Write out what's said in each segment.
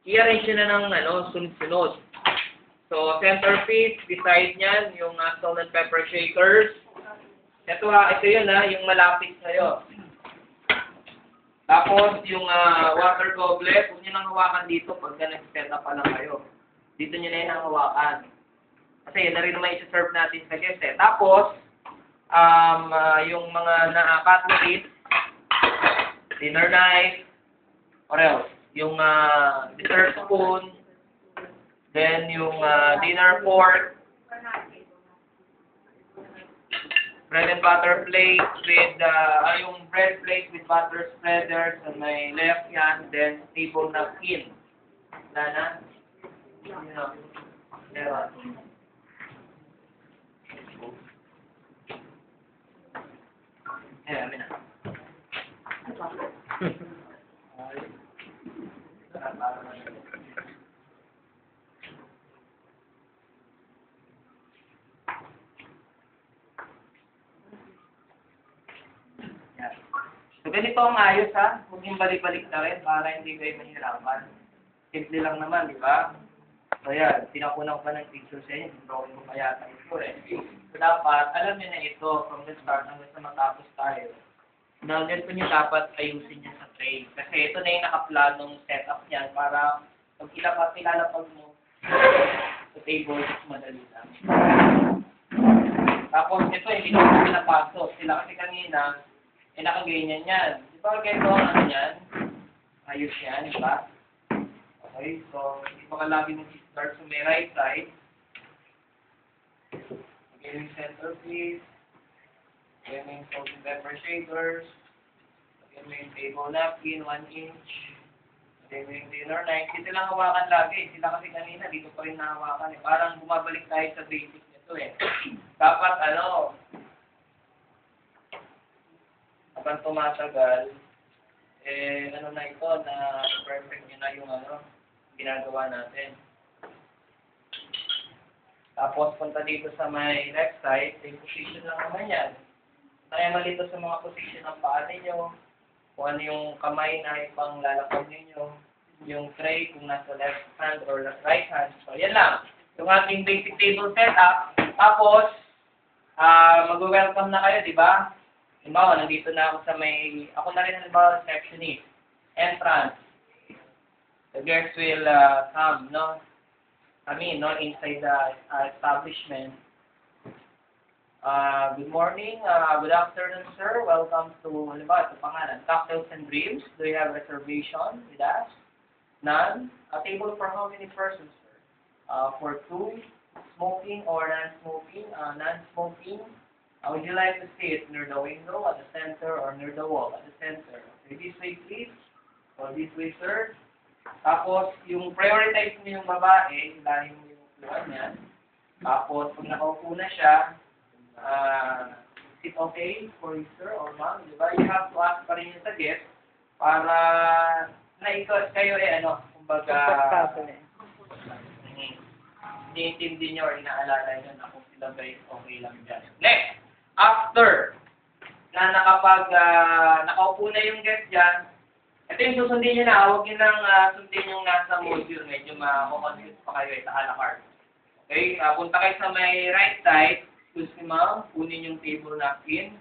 i-arrange nyo na ng sunod-sunod. So, centerpiece, beside niyan, yung salt and pepper shakers. Ito yun yung malapit sa'yo. Tapos, yung water goblet, huwag nyo nang hawakan dito pagka nag-set up pa lang kayo. Dito nyo na yun ang hawakan. Kasi yun na rin naman isi-serve natin sa guest eh. Tapos, yung mga cutlery, dinner knife, or else, yung dessert spoon, then yung dinner fork, bread and butter plate with, yung bread plate with butter spreaders on my left yan, then table napkin. Wala na? Meron. Amin na. So, ganito ang ayos ha. Huwag yung balik-balik na rin para hindi kayo mahirapan. Simple lang naman, di ba? So, yan. Pinakunan ko pa ng picture sa inyo. Drawing ko pa yata ito eh. So, dapat, alam niyo na ito from the start hanggang sa matapos tayo. Na ganito niyo dapat ayusin niya sa tray. Kasi ito na yung nakaplanong setup niyan para pag ilalapag mo sa table, madali lang. Tapos, ito, hindi naman pinapasok. Sila kasi kanina, nakaganyan yan. Di ba ganito ang yan? Ayos yan, di ba? Okay, so, hindi pa lagi mag-start sa may right side. Again, yung centerpiece. Again, yung salt and pepper shakers. Again, yung table napkin, 1 inch. Again, yung dinner knife. Dito lang hawakan lagi. Sila kasi kanina, dito pa rin nahawakan. Parang bumabalik tayo sa basic nito eh. Dapat, habang tumatagal, na ito, na perfect nyo na yung ginagawa natin. Tapos, punta dito sa may left side, same position lang naman yan. Kaya malito sa mga position ng paa ninyo, kung ano yung kamay na ipang lalakad ninyo, yung tray kung nasa left hand or right hand. So, yan lang. Yung ating basic table setup. Tapos, mag-welcome na kayo, di ba? Halimbawa, nandito na ako sa may, ako na rin halimbawa receptionist, entrance. The guests will come, inside the establishment. Good morning, good afternoon, sir. Welcome to, halimbawa, ito pangalan, Cocktails and Dreams. Do you have reservation with us? None. A table for how many persons, sir? For 2, smoking or non-smoking, non-smoking. Would you like to sit near the window, at the center, or near the wall, at the center? Okay, this way, please. Or this way, sir. Tapos, yung prioritize mo yung babae, dahil mo yung upuan niyan. Tapos, pag nakaupo na siya, is it okay for you, sir, or ma'am? Diba? You have to ask pa rin yung sa guest para na-ikot kayo kumbaga, iniintindi nyo or inaalala nyo na kung sila guys okay lang dyan. Next! After na nakaupo na yung guest dyan, ito yung susundin nyo na, huwag nyo nang sundin yung nasa module, medyo ma-confuse pa kayo sa a la carte. Okay, punta kayo sa may right side, excuse me ma'am, kunin yung table napkin.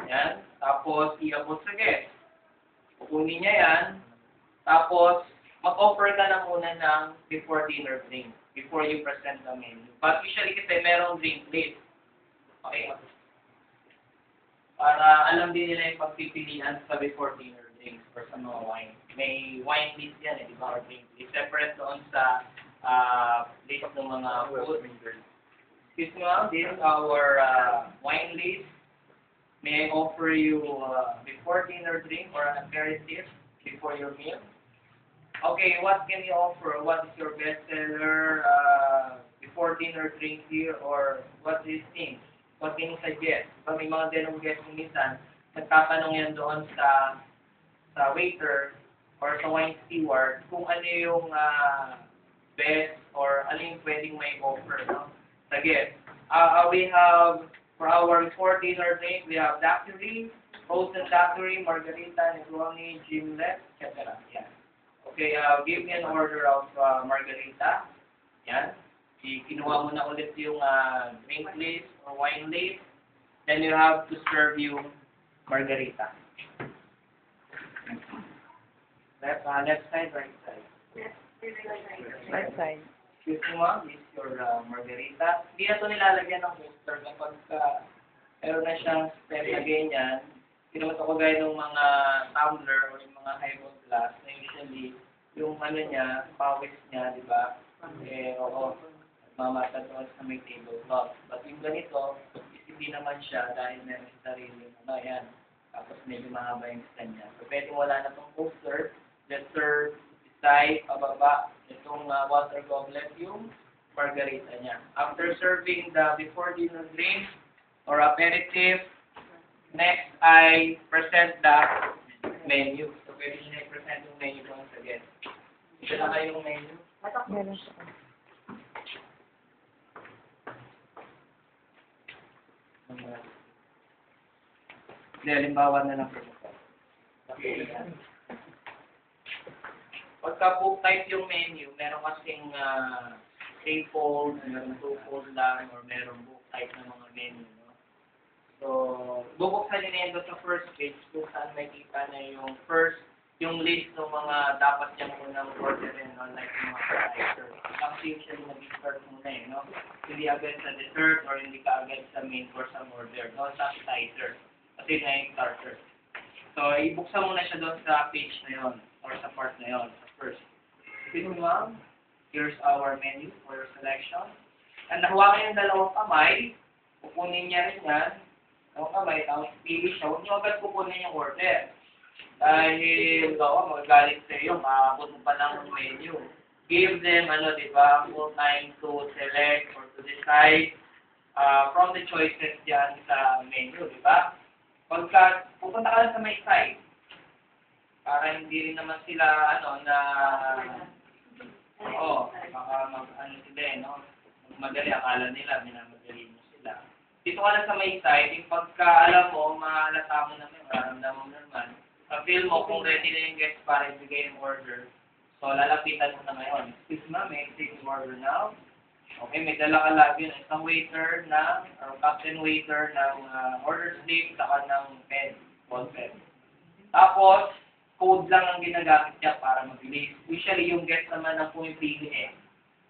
Yan, tapos iabot sa guest. Kunin niya yan, tapos mag-offer ka na muna ng before dinner drink, before you present the menu. But usually kasi merong drink list. Okay. Para alam din nila yung pagpipilian sa before dinner drinks or sa mga wine. May wine list yan di ba? Or drink list. Separate doon sa list ng mga food. Excuse me ma'am, this is our wine list. May I offer you before dinner drink or an aperitif before your meal? Okay, what can you offer? What is your best seller before dinner drink here, or what do you think? What can you suggest? So, may mga ganong guest minsan, nagtatanong yan doon sa waiter or sa wine steward kung ano yung best or ano yung pwedeng may offer sa guest. We have, for our before dinner drink, we have daiquiri, frozen daiquiri, margarita, Negroni, gimlet, etc. Yeah. Okay, give me an order of margarita. Yan. Kinuha mo na ulit yung drink list or wine list. Then you have to serve yung margarita. Left side, right side? Right side. Excuse me, ma'am, this is your margarita. Hindi na ito nilalagyan ng booster kapag meron na siyang step na ganyan. Hindi naman ito kagaya ng mga tumbler o yung mga highball glass na usually yung ano niya, pawis niya, di ba? Oo, mamatag doon sa may tablecloth. But yung ganito, hindi naman siya dahil meron siya sarili. Yan. Tapos medyo mahaba yung stand niya. So, pwede wala na itong poster. Just serve side, pababa, itong water goblet, yung margarita niya. After serving the before dinner drink or aperitif, next I present the menu. So, pwede nyo i-present yung menu once again. Ito na kayong menu. Meron siya. Halimbawa na lang po. Pagka book type yung menu, meron kasing 3-fold, meron 2-fold lang, or meron book type ng mga menu. No? So, bubuksan nyo na sa first page kung saan makikita na yung first, yung list ng mga dapat niyang unang orderin, no? Like yung mga appetizer. Kasi usually nag-start muna no? Hindi agad sa dessert or hindi ka agad sa main course ang order. No? Sa appetizer. Kasi na yung starter. So, ibuksan mo na siya doon sa page na yon or sa part na yon sa first. Sige ma'am, here's our menu for your selection. And nakuha kayo yung dalawang kamay, kukunin niya rin yan. Dalawang kamay, tapos pili siya. Huwag niyo agad kukunin yung order. Dahil, magagalit sa iyo, makakabot mo pa lang yung menu. Give them, di ba, full time to select or to decide from the choices dyan sa menu, di ba? Pagka pupunta ka lang sa may side, para hindi rin naman sila, baka sila, no? Madali, akala nila, minamadali mo sila. Dito ka lang sa may side, yung pagka alam mo, mahalata mo naman, mararamdaman mo naman, feel mo kung ready na yung guest para ibigay yung order. So, lalapitan mo na ngayon. Excuse me, may take your order now. Okay, may dala ka lagi ng isang waiter or captain waiter ng order slip, saka ng pen, ball pen. Tapos, code lang ang ginagamit niya para mabilis. Usually, yung guest naman ang pumipili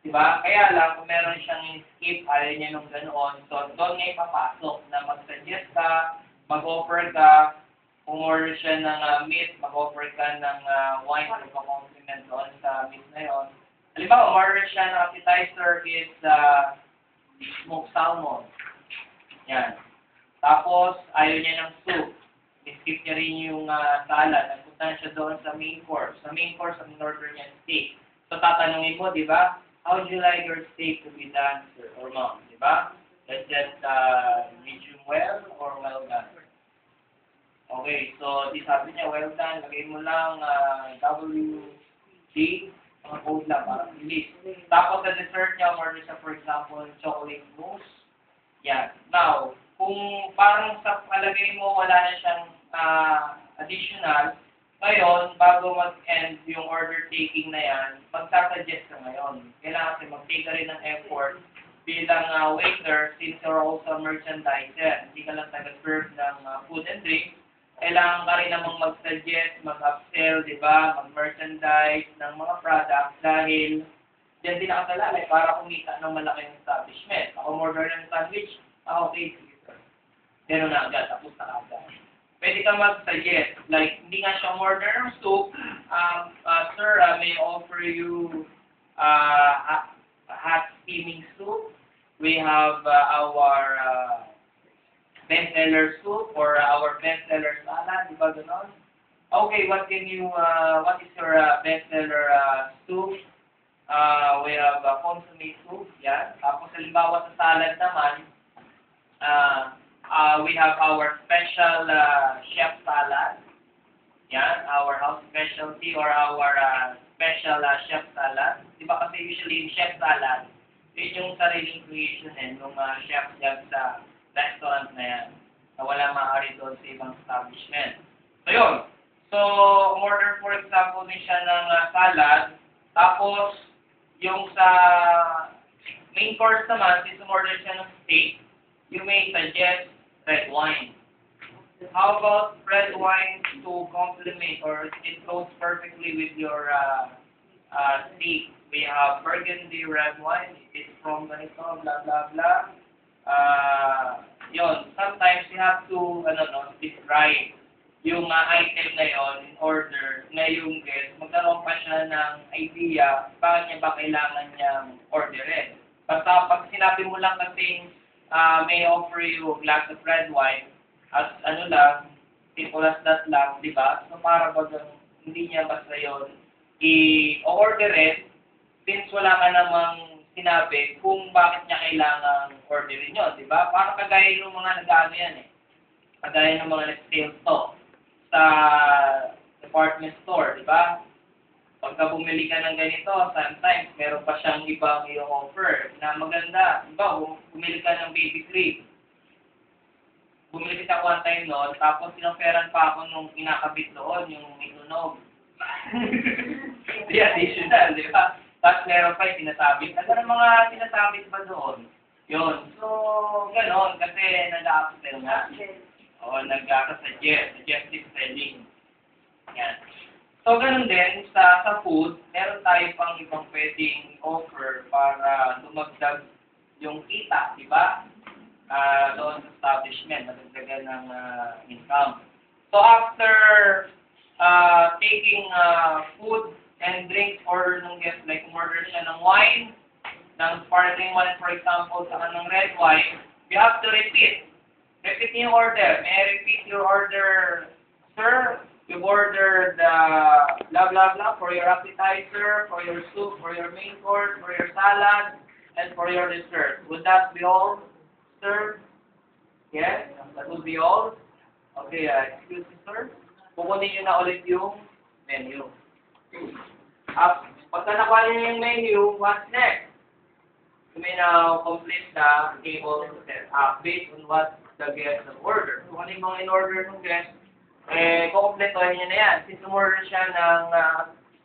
Diba? Kaya lang, kung meron siyang skip, ayaw niya nung ganoon. So, doon niya ipapasok na mag-suggest ka, mag-offer ka, kung order siya ng meat, mag-offer ka ng wine or compliment doon sa meat na yon. Halimbawa, order siya ng appetizer is smoked salmon. Yan. Tapos, ayaw niya ng soup. I-skip niya rin yung salad. Nagpunta siya doon sa main course. Sa main course, ang order niya steak. So, tatanungin mo, di ba? How would you like your steak to be done, sir or ma'am? Di ba? Is that medium well or well done? Okay, so di sabi niya, well done. Lagay mo lang WD, mga code lang para bilis. Tapos sa dessert niya, order siya for example, chocolate mousse. Yan. Now, kung parang sa palagay mo wala na siyang additional, ngayon, bago mag-end yung order taking na yan, magsasuggest ka ngayon. Kailangan kasi mag-take ka rin ng effort bilang waiter, since you're also a merchandiser. Hindi ka lang taga-serve ng food and drink. Kailangan ka rin namang mag-suggest, mag-upsell, di ba? Mag-merchandise ng mga products dahil diyan din nakasalalay para kumita ng malaking establishment. Ako order ng sandwich, okay, sige sir. Pero na agad, tapos na agad. Pwede ka mag-suggest, like, hindi nga siya order ng soup, sir, may offer you a hot steaming soup. We have our bestseller soup or our bestseller salad, di ba gano'n? Okay, what is your bestseller soup? We have consomme soup, yan. Tapos halimbawa sa salad naman, we have our special chef salad. Yan, our house specialty or our special chef salad. Di ba kasi usually yung chef salad, yun yung sariling creation ng chef dyan sa restaurant na yan, na wala maaari doon sa ibang establishment. So, yun. So, So, order for example din siya ng salad. Tapos, yung sa main course naman, since order siya ng steak, you may suggest red wine. How about red wine to complement or it goes perfectly with your steak? We have Burgundy red wine. It's from ganito, blah, blah, blah. Yun. Sometimes you have to, describe yung item na yon in order na yung guest magkaroon pa siya ng idea paano niya ba kailangan niyang orderin. Basta pag sinabi mo lang kasing may offer you a glass of red wine, as simple as that lang, di ba? So para hindi niya basta yun i-orderin since wala ka namang sinabi kung bakit niya kailangang orderin yun, di ba? Parang kagaya ng mga nag-ano yan eh. Kagaya ng mga nag-sales to sa department store, di ba? Pagka bumili ka ng ganito, sometimes meron pa siyang ibang iyong offer na maganda. Di ba? Bumili ka ng baby cream. Bumili ka one time noon, tapos sinofferan pa ako nung kinakabit doon, yung may tunog. Di additional, di ba? Tapos meron pa yung sinasabit. Ano ng mga sinasabit ba doon? Yun. So, gano'n. Kasi nag-upsell nga. O, nag-suggest. Suggestive selling. Yan. So, gano'n din. Sa food, meron tayo pang ibang pwedeng offer para dumagdag yung kita. Di ba? Doon sa establishment. Madagdagan ng income. So, after taking food and drinks order ng guest, like order siya ng wine, ng sparkling wine for example, saka ng red wine, you have to repeat. Repeat yung order. May I repeat your order, sir? You've ordered blah blah blah for your appetizer, for your soup, for your main course, for your salad, and for your dessert. Would that be all, sir? Yes? That would be all? Okay, excuse me, sir. Kukunin nyo na ulit yung menu. Pagka nakuha niyo yung menu, what's next? You may now complete the table setup based on what the guest have ordered. Kung ano yung mga in-order ng guest, kukompletohin niyo na yan. Since umorder siya ng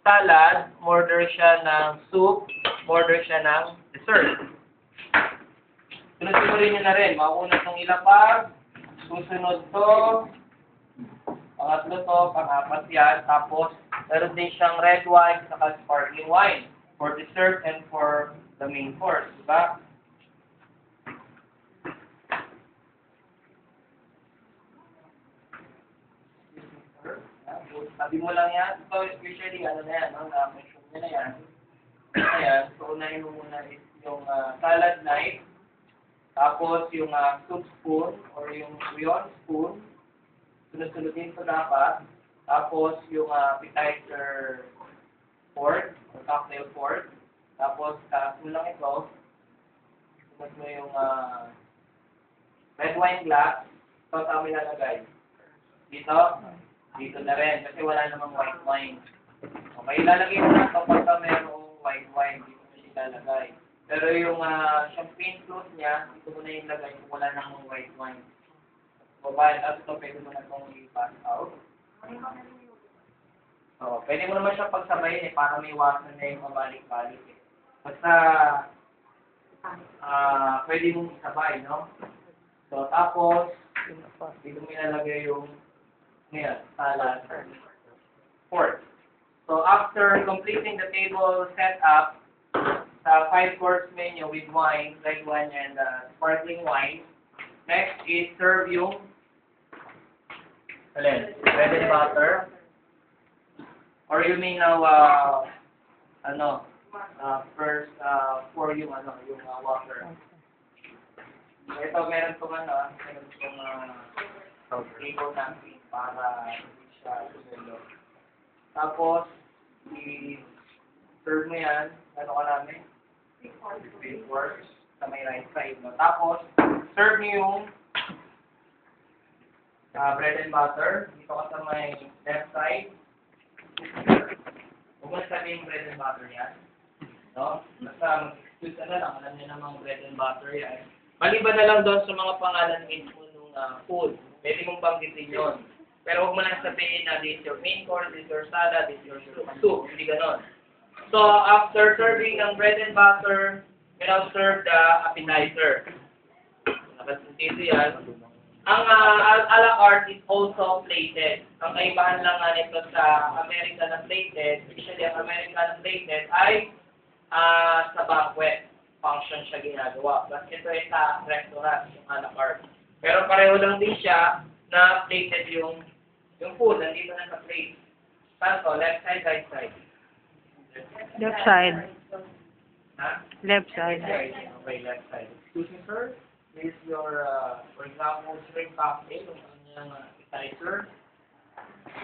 salad, umorder siya ng soup, umorder siya ng dessert. Sunod-sunurin niyo na rin. Mauna itong ilapag, susunod to, pangatlo to, pang-apat yan, tapos meron din siyang red wine saka sparkling wine for dessert and for the main course, diba? Sabi mo lang yan, so especially ano na yan, na-mention niya na yan. Ayan, so unahin mo muna is yung salad knife, tapos yung soup spoon or yung bouillon spoon, sunod-sunodin ko dapat. Tapos, yung appetizer fork, or cocktail fork. Tapos, taas mo lang ito. Sunod mo yung red wine glass. Ito, tama ilalagay. Dito? Dito na rin. Kasi wala namang white wine. Okay, ilalagay mo na ito pagka mayroong white wine. Dito mo ilalagay. Pero yung champagne float niya, dito mo na ilagay kung wala namang white wine. Mobile, tapos ito pwede mo na itong i-pass out. So, pwede mo naman siya pagsabayin para may iwasan na yung mabalik-balik eh. Basta, pwede mong isabay, no? So, tapos, dito mo ilalagay yung salad pork. So, after completing the table setup, sa 5-course menu with wine, red wine, and sparkling wine, next is serve yung bread and butter. Or you may now, first pour yung water. So, ito meron itong meron itong table napkin para hindi siya sumelo. Tapos, i-serve mo yan, karami? 3 course sa may right side. No? Tapos, serve mo yung bread and butter. Dito ka sa may left side. Huwag mo sabihin bread and butter yan. No? Basta mag-excuse ka na lang. Alam niyo namang bread and butter yan. Maliban na lang doon sa mga pangalan mismo ng food. Pwede mong banggitin yun. Pero huwag mo lang sabihin na this is your main course, this is your salad, this is your soup. Hindi ganon. So, after serving ng bread and butter, you now serve the appetizer. Nakasintido yan. Ang a la carte is also plated. Ang kaibahan lang nga nito sa American na plated, especially ang American na plated, ay sa banquet function siya ginagawa. But ito ay sa restaurant, yung a la carte. Pero pareho lang din siya na plated yung food, nandito na sa plate. Saan to? Left side, right side? Left side. Ha? Left side. Okay, left side. Excuse me, sir. This is your, for example, shrimp cocktail, yung kanyang appetizer.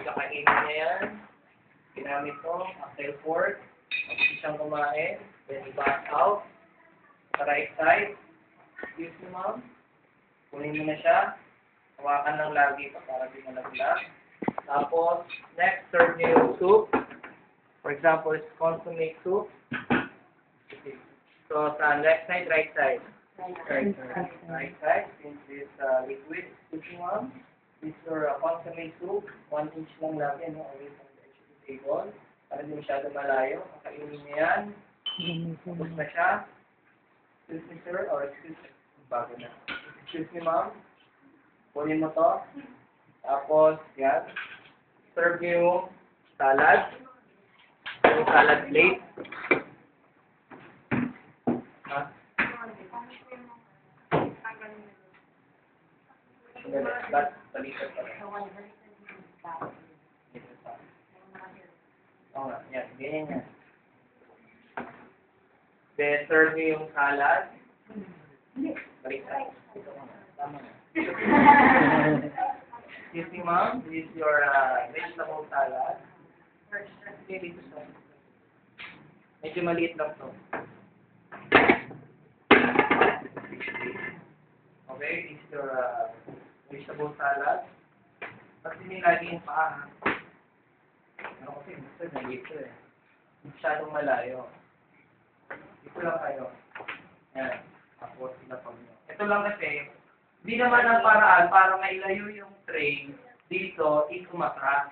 Kakainin niya yan. Ginamit ko, cocktail fork. Hindi siyang kumain. Then, i-back out. Sa right side. Excuse me, ma'am. Kunin mo na siya. Hawakan ng lagi pa para di malaglag. Tapos, next, serve niyo yung soup. For example, it's consomme soup. So, sa left side, right side? Right side, since it's liquid, cooking one. This is your consomme soup. 1 inch lang lagi, no? Away from the edge of the table. Para di masyado malayo. Kakainin niya yan. Tapos na siya. Excuse me, sir. Or excuse me. Bago na. Excuse me, ma'am. Kunin mo to. Tapos, yan. Serve niyo yung salad. Yung salad plate. Ha? Ba't balikat pa rin? Oo nga, yan. Ganyan yan. Then, serve niyo yung salad. Balikat. Tama na. Excuse me, ma'am. This is your vegetable salad. Okay, dito sa. Medyo maliit lang to. Okay, this is your vegetable salad. Kasi nilagay yung paa. Ano kasi, gusto na dito eh. Masyadong malayo. Dito lang kayo. Yan. Tapos, ilapag nyo. Ito lang kasi, hindi naman ang paraan para mailayo yung tray dito is umatras.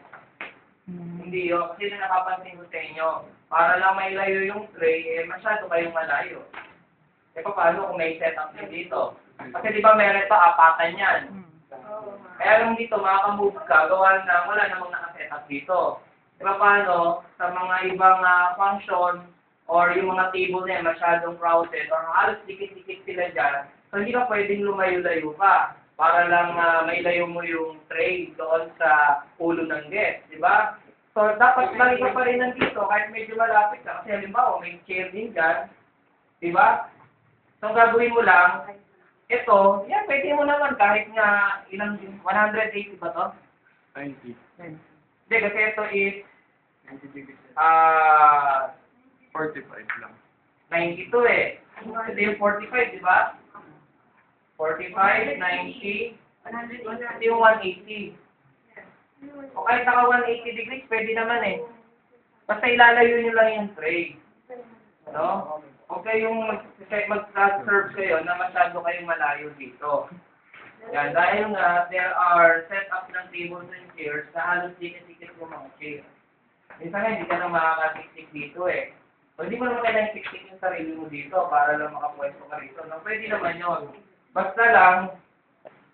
Hindi yun. Kasi na nakapansin ko sa inyo, para lang mailayo yung tray, eh masyado kayong malayo. Eh paano kung may setup din dito? Kasi di ba meron pa apatan yan. Kaya lang dito, makakamove ka, gawa na wala namang nakasetup dito. Di ba paano, sa mga ibang function, or yung mga table na yan, masyadong crowded, or halos dikit-dikit sila dyan, so hindi ka pwedeng lumayo-layo pa para lang mailayo mo yung tray doon sa ulo ng guest, di ba? So, dapat lagi ka pa rin nandito kahit medyo malapit ka. Kasi halimbawa, may chair din dyan, di ba? So, ang gagawin mo lang, ito, yan, pwede mo naman kahit nga ilang, 180 ba to? 90. Hindi, kasi ito is, 45 lang. 92 eh. Ito yung 45, di ba? 45, 90, ito yung 180. O kahit naka 180 degrees, pwede naman eh. Basta ilalayo nyo lang yung tray. No? Huwag kayong mag-serve kayo na masyado kayong malayo dito. Yan, dahil nga, there are set up ng tables and chairs na halos dikit-dikit yung mga chair. Minsan nga, hindi ka na makakasiksik dito eh. O hindi mo naman kailangan siksik yung sarili mo dito para lang makapwesto ka rito. No? Pwede naman yun. Basta lang,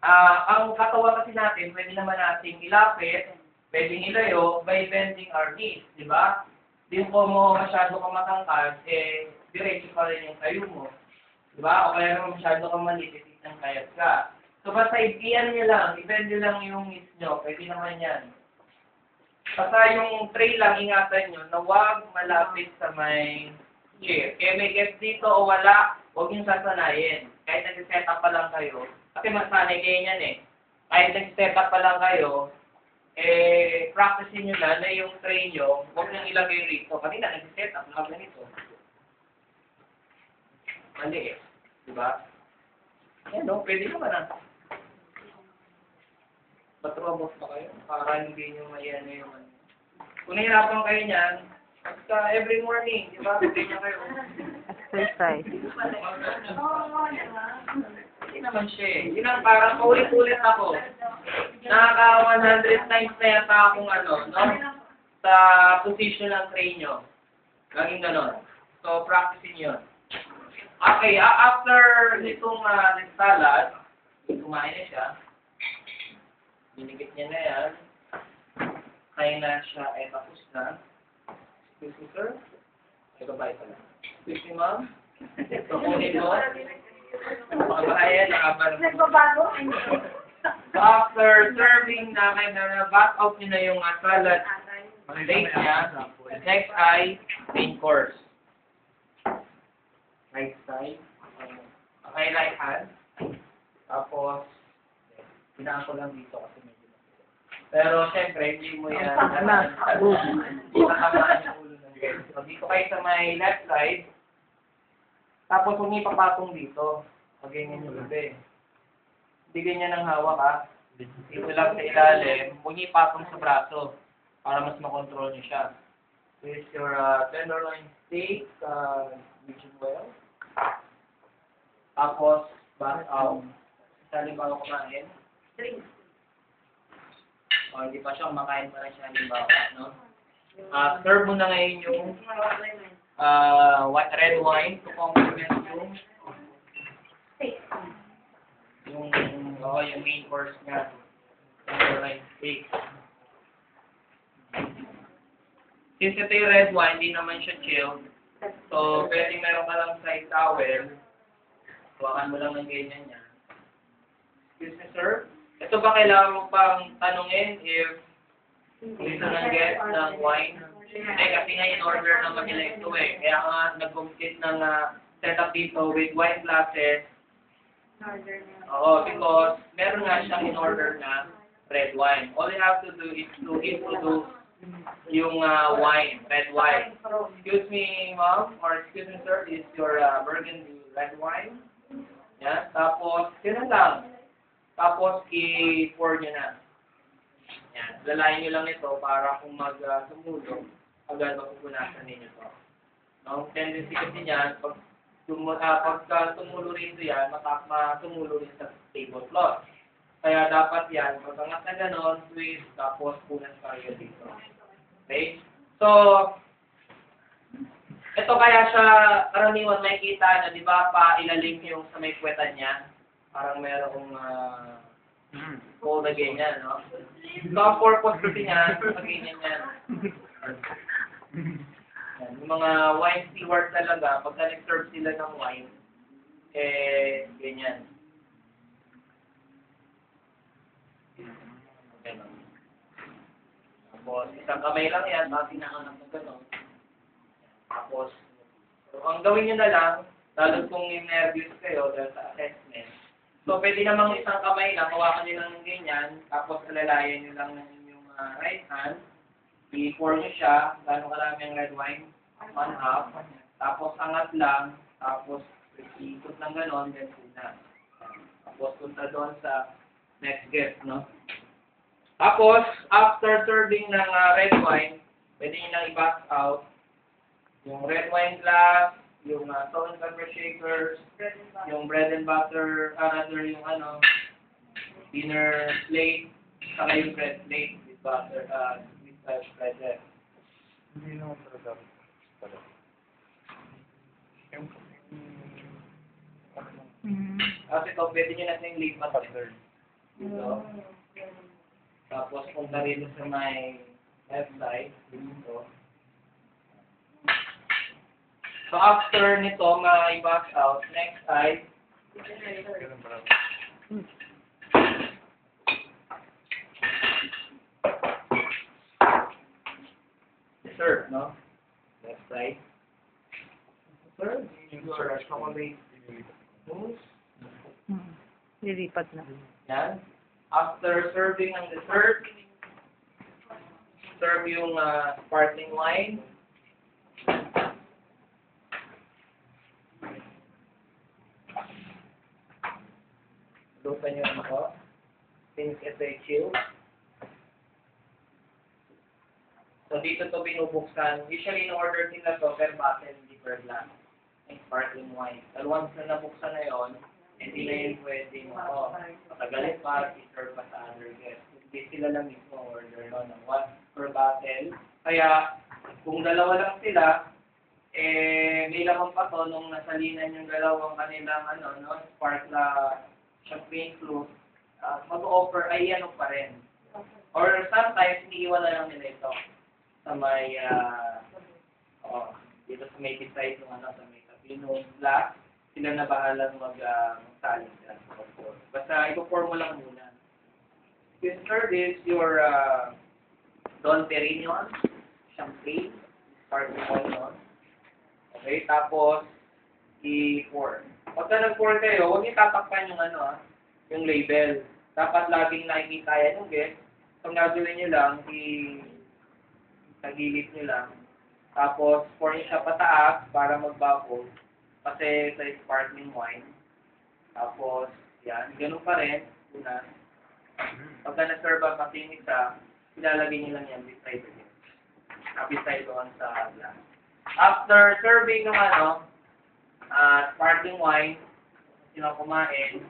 ang katawan kasi natin, pwede naman nating ilapit, pwedeng ilayo by bending our knees, di ba? Di ko mo masyado kang matangkad, eh, diretso pa rin yung tayo mo. Di ba? O kaya naman masyado kang malitit ng kayat ka. So basta i-bend nyo lang, i-bend nyo lang yung knees nyo, pwede naman yan. Basta yung tray lang, ingatan nyo na huwag malapit sa may chair. Kaya may guest dito o wala, huwag yung sasanayin. Kahit nag-set up pa lang kayo, kasi masanay kayo niyan eh. Kahit nag-set up pa lang kayo, eh, practicein nyo na yung tray nyo, huwag nang ilagay rito. Kanina, nag-set up na ganito. Mali eh. Diba? Yan no, pwede naman ah. Batrobos pa kayo? Para hindi nyo mayan yung ano. Kung nahirapan kayo niyan, basta every morning, di ba? Pwede nyo kayo. Exercise. Oo, healthy naman siya eh. Yun ang parang paulit-ulit ako. Nakaka 100 times na yata akong ano, no? Sa position ng tray nyo. Laging ganon. So, practice yun. Okay, after nitong salad, kumain na siya. Binigit niya na yan. Kaya na siya, tapos na. Excuse me, sir. Bye pala. Excuse me, ma'am. So, kunin mo. Makabahaya, Nagbabago? So, after serving na kayo na back out niyo na yung salad plate niya, next ay main course. Right side. Okay, right hand. Tapos, pinaan ko lang dito kasi medyo pero, syempre, hindi mo yan tatamaan yung ulo ng guest. So, dito kayo sa may left side. Tapos, huwag niyo ipapatong dito. Pag-ganyan yung gabi. Hindi ganyan ang hawak, ha? Dito lang sa ilalim. Huwag niyo ipatong sa braso para mas makontrol niyo siya. Here's your tenderloin steak, medium well. Tapos, back out. Halimbawa kumain. O, hindi pa siya kumakain pa lang siya halimbawa, no? Serve mo na ngayon yung red wine to complement yung main course niya. Tenderloin steak. Since ito yung red wine, hindi naman siya chilled. So, pwede meron ka lang side towel. Huwakan mo lang ng ganyan niya. Excuse me, sir. Ito ba kailangan mo pang tanungin if gusto ng guest ng wine? Hindi, kasi nga in-order naman nila ito eh. Kaya nga nag-complete ng setup dito with wine glasses. Oo, because meron nga siyang in-order na red wine. All you have to do is to introduce yung wine, red wine. Excuse me, ma'am, or excuse me, sir, is your burgundy red wine? Yan. Tapos, yun lang. Tapos, i-pour nyo na. Yan. Lalayin nyo lang ito para kung mag-tumulong, agad mapupunasan ninyo ito. No? Tendency kasi niyan, pag tumulo rin ito yan, matumulo rin sa tablecloth. Kaya dapat yan, pag-angat na gano'n, twist, tapos punas pa rin dito. Okay? So, ito kaya siya, karaniwan makikita na, di ba, pa ilalim yung sa may puwetan niya. Parang merong fold na ganyan, no? So, ang purpose kasi niya, pag ganyan yan. Yan. Yung mga wine steward talaga, pag nag-serve sila ng wine, ganyan. Ganun. Tapos, isang kamay lang yan, tapos pinakanak na gano'n. Tapos, so, ang gawin nyo na lang, lalo kung nervous kayo dahil sa assessment, so, pwede namang isang kamay lang, hawakan nyo lang ng ganyan, tapos alalayan nyo lang ng inyong right hand, i-pour nyo siya, gano'ng karami ang red wine, 1/2, tapos angat lang, tapos ikot lang gano'n, then na. Tapos punta doon sa next guest, no? Tapos, after serving ng red wine, pwede nyo lang i-back out yung red wine glass, yung salt and pepper shakers, yung bread and butter, yung dinner plate, saka yung bread plate with butter, with bread. Hindi naman talaga. Kasi ito, pwede nyo natin yung lipat. Dito. Tapos, punta rin sa may left side, dito. So, after nito, ma-back out, next side, serve, no? Left side. Serve. Your chocolate mousse. Lilipat na. Yan. After serving ang dessert, serve yung sparkling wine. Lupan nyo ako. Since ito ay chill. So, dito to binubuksan. Usually, in-order nila to per bottle, hindi per glass. Yung sparkling wine. So, once na nabuksan na yon, Hindi na yun pwedeng, patagalin pa, i-serve pa sa other guests. Hindi sila lang mismo order ng one per bottle. Kaya, kung dalawa lang sila, may lamang pa to nung nasalinan yung dalawang kanilang spark na champagne flute, mag-offer ay pa rin. Or sometimes, iniiwan na lang nila ito sa may, dito sa may beside ng sa may Capino glass, sila na bahalang magsaling dyan. Basta, ipo-pour mo lang muna. This third is your Don Perignon, champagne, sparkling wine. Okay, tapos, i-pour. Pagka nag-pour kayo, huwag niyo tatakpan yung yung label. Dapat laging nakikita yan yung guest. Kung gagawin niyo lang, tagilid niyo lang. Tapos, pour niyo siya pataas para mag-bubble. Kasi sa sparkling wine. Tapos, yan. Ganun pa rin. Una. Pagka na-serve ang kasing isa, ilalagay niyo lang yan beside the guest. Beside doon sa glass. After serving ng sparkling wine, sino kumain,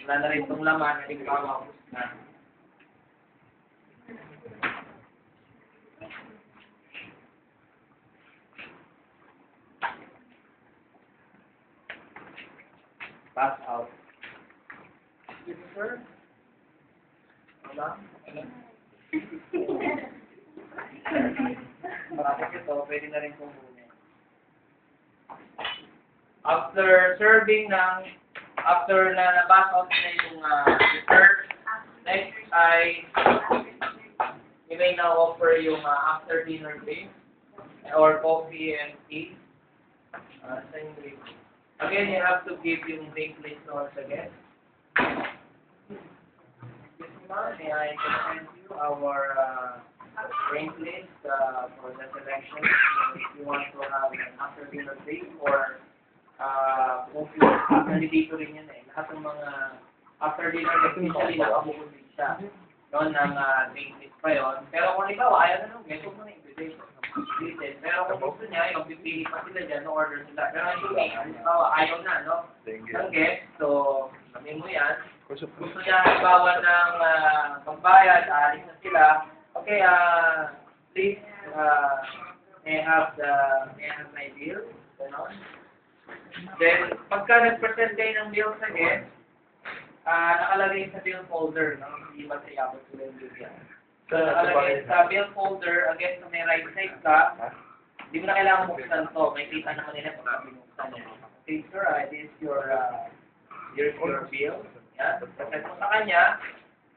wala na rin itong laman, halimbawa, ubos na. Pass out. Yes, sir? Wala? Marami ito, pwede na rin kukunin. After serving after na na-pass out na yung dessert, next ay you may now offer yung after dinner drink or coffee and tea. Same drink. Again, you have to give yung drink list once again. May I present you our drink list for the selection. If you want to have an after dinner drink or nandito rin yun lahat ng mga after dinner especially nakabukod din siya. Noon ng drink list pa yun. Pero kung ikaw, ayaw na nung guest, huwag mo na invitation. Pero kung gusto niya, magpipili pa sila dyan, no order sila. Pero assuming, ayaw na, ng guest, so, sabihin mo yan. Gusto niya, halimbawa ng pagbayad, alis na sila. Okay, please, may have my bill. Then, pagka nag-present kayo ng bill sa guest, nakalagay sa bill folder, hindi ba sa yapot sila yung bigyan. So, nakalagay sa bill folder, again, sa may right side ka, hindi mo na kailangan buksan to. May kita naman nila pagka binuksan niya. Okay, sir, this is your bill. Yan. Present mo sa kanya.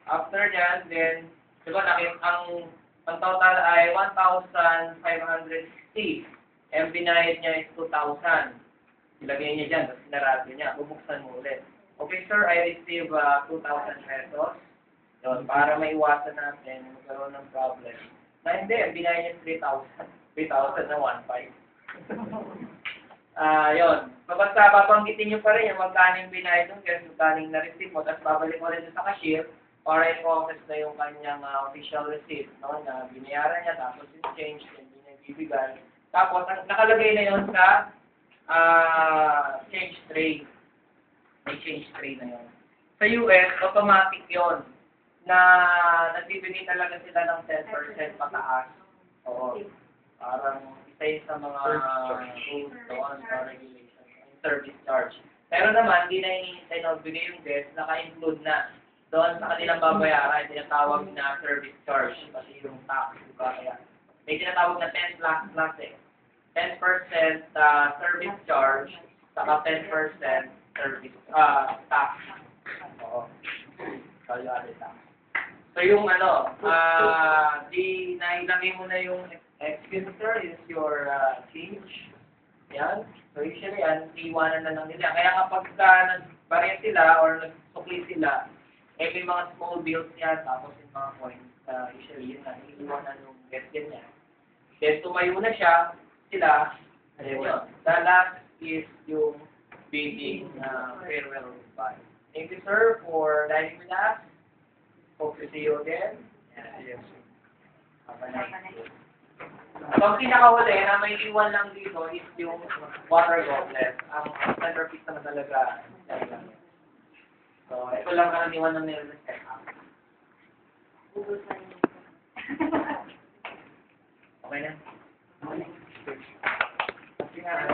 After nyan, then, diba, ang total ay 1,560. And binayad niya is 2,000. Ilagay niya dyan, tapos sinarado niya. Bubuksan mo ulit. Okay, sir, I receive 2,000 pesos. Yun, para maiwasan natin, magkaroon ng problem. Na hindi, binayad niya 3,000. 3,000 na 1,500. Yun. Basta babanggitin niyo pa rin yung magkaning binayad ng guest, magkaning na-receive mo, tapos babalik mo rin sa cashier para i-process na yung kanyang official receipt. No? Na binayaran niya, tapos yung change, hindi niya bibigay. Tapos, nakalagay na yun sa change tray. May change tray na yun. Sa US, automatic yun. Na nagbibigay talaga sila ng 10% pataas. Oo. Parang isa yun sa mga rules doon sa regulation. Service charge. Pero naman, hindi na hinihintay na magbigay yung guest, naka-include na. Doon sa kanilang babayaran, tinatawag na service charge. Kasi yung tax, diba? Kaya may tinatawag na 10 plus eh. 10% service charge, saka 10% service tax. Oo. Value-added tax. So yung di nailagay mo na yung expenditure is your change. Yan. So usually, iiwanan na lang nila. Kaya kapag nag-barya sila or nagsukli sila, may mga small bills yan, tapos yung mga points, usually yun na, iiwanan yung guest niya. Then tumayo na siya, sila, yun. The last is yung bidding farewell goodbye. Thank you, sir, for dining with us. Hope to see you again. Yes. Have a nice day. So, ang pinakahuli na may iwan lang dito is yung water goblet. Ang centerpiece naman talaga. So, ito lang karaniwan ng nire-respect ako. Okay na? Okay. Kasi nga,